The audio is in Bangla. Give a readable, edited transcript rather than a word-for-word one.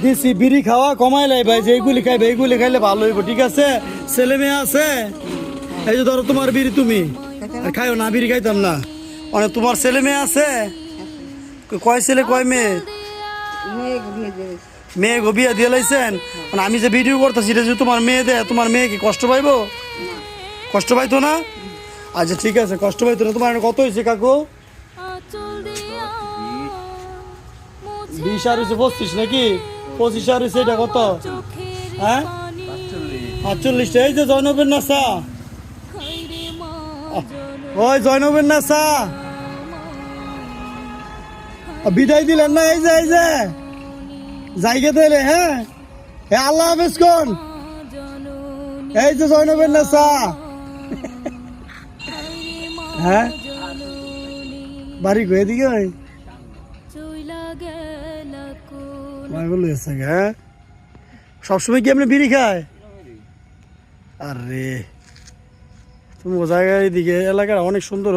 দিছি বিড়ি খাওয়া কমাইলাই ভাই, যে এইগুলি খাইবে এইগুলি খাইলে ভালো হইব, ঠিক আছে? ছেলে মেয়ে আছে, এই যে ধরো তোমার বিড়ি তুমি খাইও না, বিড়ি খাইতাম না। মানে তোমার ছেলে মেয়ে আছে? কয় ছেলে কয় মেয়ে? মেয়ে গো বিয়া দিয়ে লাইছেন? মানে আমি যে ভিডিও করতেছি এটা যদি তোমার মেয়ে দেয়, তোমার মেয়ে কি কষ্ট পাইবো? কষ্ট পাইতো না? আচ্ছা ঠিক আছে, কষ্ট পাইতো না। তোমার কত হয়েছে কাকু? 20 আর হয়েছে 25 নাকি? 25 আর হয়েছে, এটা কত? হ্যাঁ 48। এই যে জয়নবের নাসা, ওই জয়নবের নাসা বিদায় দিলেন না? এই যে জায়গা দিলে, হ্যাঁ আল্লাহ হাফেজ কোন। এই যে জয়নবের নাসা, হ্যাঁ বাড়ি গো এদিকে ওই হ্যাঁ। সবসময় কি আপনি বিড়ি খায়? আরে তুমি জায়গায় এদিকে এলাকার অনেক সুন্দর।